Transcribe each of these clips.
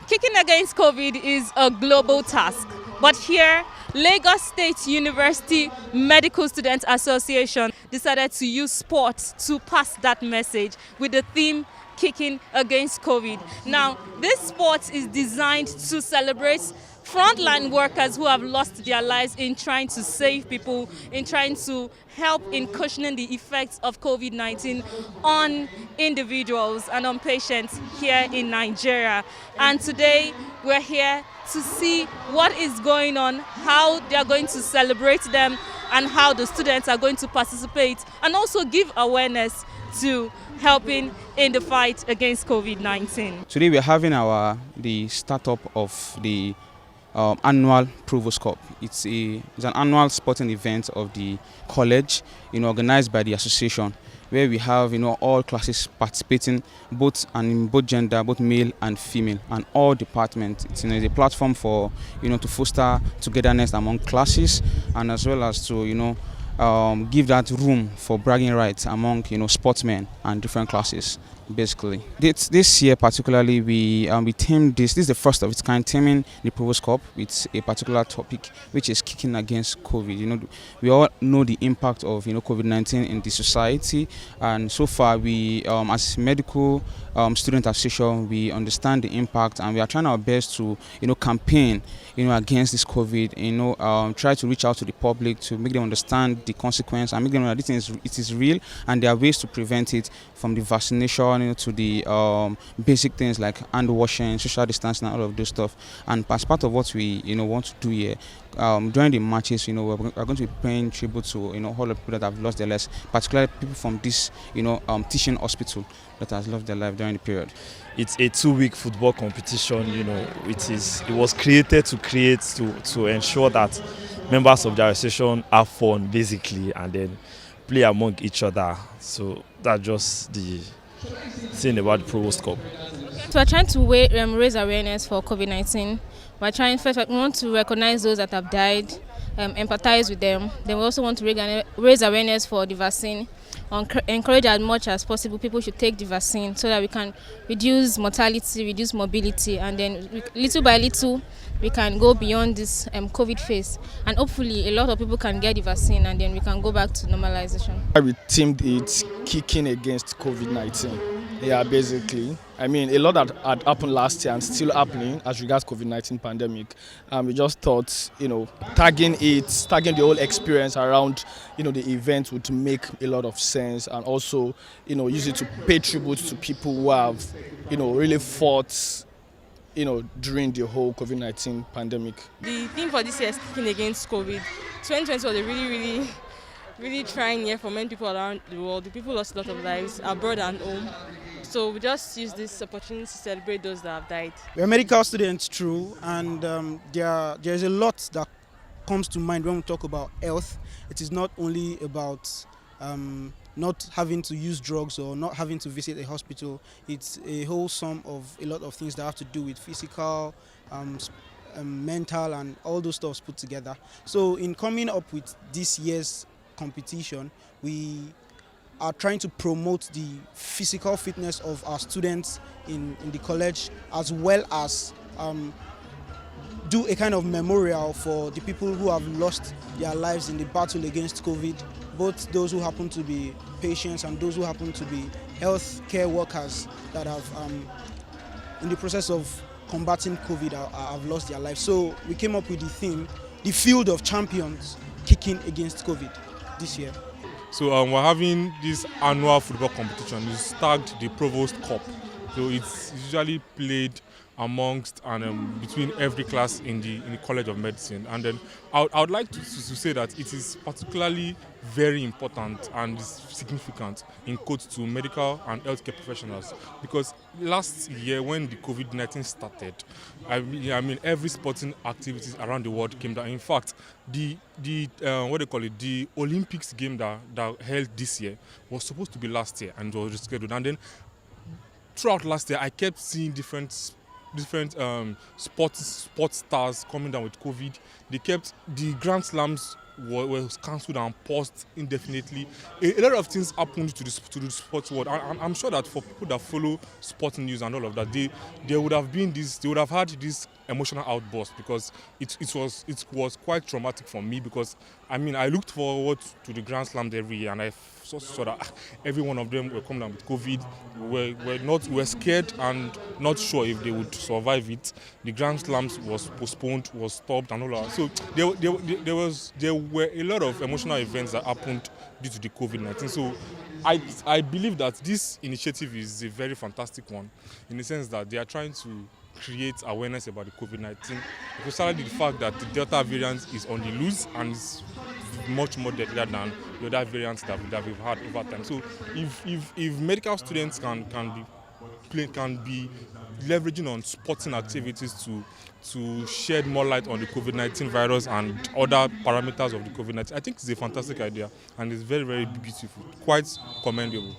Kicking against COVID is a global task, but here, Lagos State University Medical Students Association decided to use sport to pass that message with the theme Kicking Against COVID. Now, this sport is designed to celebrate frontline workers who have lost their lives in trying to save people, in trying to help in cushioning the effects of COVID-19 on individuals and on patients here in Nigeria. And today we're here to see what is going on, how they are going to celebrate them, and how the students are going to participate and also give awareness to helping in the fight against COVID-19. Today we're having the startup of the annual Provost Cup. It's an annual sporting event of the college, organized by the association, where we have all classes participating, both gender, both male and female, and all departments. It's a platform for to foster togetherness among classes, and as well as to give that room for bragging rights among sportsmen and different classes. Basically, this year particularly, we themed this. This is the first of its kind, theming the Provost Cup with a particular topic, which is kicking against COVID. We all know the impact of COVID-19 in the society, and so far we, as medical student association, we understand the impact, and we are trying our best to campaign against this COVID. Try to reach out to the public to make them understand the consequence and make them know that this thing it is real, and there are ways to prevent it, from the vaccination to the basic things like hand washing, social distancing, and all of those stuff. And as part of what we want to do here, during the matches, we're going to be paying tribute to all the people that have lost their lives, particularly people from this teaching hospital that has lost their life during the period. It's a 2-week football competition. It was created to ensure that members of the association have fun, basically, and then play among each other. So that's just the thing about the Provost Cup. So we're trying to raise awareness for COVID-19. We want to recognize those that have died, empathize with them. Then we also want to raise awareness for the vaccine, encourage as much as possible people should take the vaccine so that we can reduce mortality, reduce mobility, and then little by little we can go beyond this COVID phase, and hopefully a lot of people can get the vaccine and then we can go back to normalization. We themed it kicking against COVID-19. Yeah, basically. I mean, a lot that had happened last year and still happening as regards COVID-19 pandemic. We just thought, tagging the whole experience around, the event would make a lot of sense, and also, use it to pay tribute to people who have, really fought, during the whole COVID-19 pandemic. The theme for this year is kicking against COVID. 2020 was a really trying year for many people around the world. The people lost a lot of lives abroad and home. So we just use this opportunity to celebrate those that have died. We're medical students, true, and there's a lot that comes to mind when we talk about health. It is not only about not having to use drugs or not having to visit a hospital. It's a whole sum of a lot of things that have to do with physical, mental, and all those stuffs put together. So in coming up with this year's competition, we are trying to promote the physical fitness of our students in the college, as well as do a kind of memorial for the people who have lost their lives in the battle against COVID, both those who happen to be patients and those who happen to be health care workers that have, in the process of combating COVID, have lost their lives. So we came up with the theme, the field of champions kicking against COVID this year. So we're having this annual football competition. It's tagged the Provost Cup. So it's usually played amongst and between every class in the College of Medicine. And then I would like to say that it is particularly very important and significant in quotes to medical and healthcare professionals, because last year when the COVID-19 started, I mean every sporting activities around the world came down. In fact, the Olympics game that held this year was supposed to be last year and was rescheduled. And then throughout last year, I kept seeing different sports stars coming down with COVID. They kept the Grand Slams was cancelled and paused indefinitely. A lot of things happened to the sports world. I'm sure that for people that follow sports news and all of that, they would have had this emotional outburst, because it was quite traumatic for me, because I looked forward to the Grand Slams every year, and I saw that every one of them were coming down with COVID. Were scared and not sure if they would survive it. The Grand Slams was postponed, was stopped, and all that. So there were a lot of emotional events that happened due to the COVID-19. So I believe that this initiative is a very fantastic one, in the sense that they are trying to create awareness about the COVID-19, especially the fact that the Delta variant is on the loose and is much more deadlier than the other variants that we've had over time. So if medical students can be leveraging on sporting activities to shed more light on the COVID-19 virus and other parameters of the COVID-19, I think it's a fantastic idea, and it's very, very beautiful, quite commendable.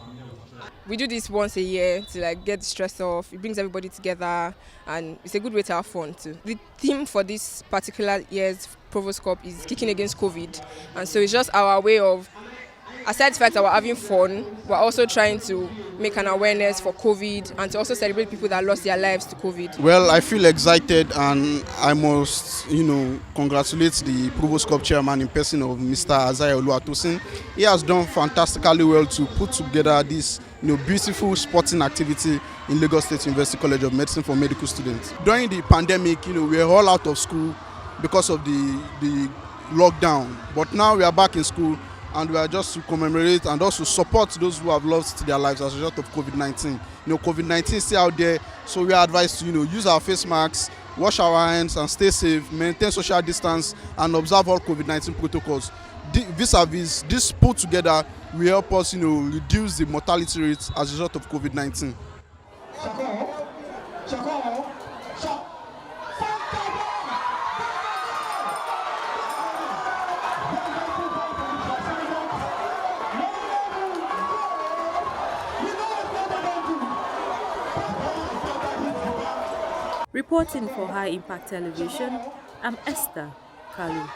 We do this once a year to get the stress off. It brings everybody together, and it's a good way to have fun too. The theme for this particular year's Provost Cup is kicking against COVID, and so it's just our way of, aside the fact that we're having fun, we're also trying to make an awareness for COVID and to also celebrate people that lost their lives to COVID. Well, I feel excited, and I must, congratulate the Provost Cup chairman in person of Mr. Azai Oluwatosin. He has done fantastically well to put together this beautiful sporting activity in Lagos State University College of Medicine for medical students. During the pandemic, we were all out of school because of the lockdown, but now we are back in school, and we are just to commemorate and also support those who have lost their lives as a result of COVID-19. COVID-19 is still out there, so we are advised to use our face masks, wash our hands, and stay safe, maintain social distance, and observe all COVID-19 protocols. Vis-a-vis, this put together will help us reduce the mortality rates as a result of COVID-19. Reporting for High Impact Television, I'm Esther Kalu.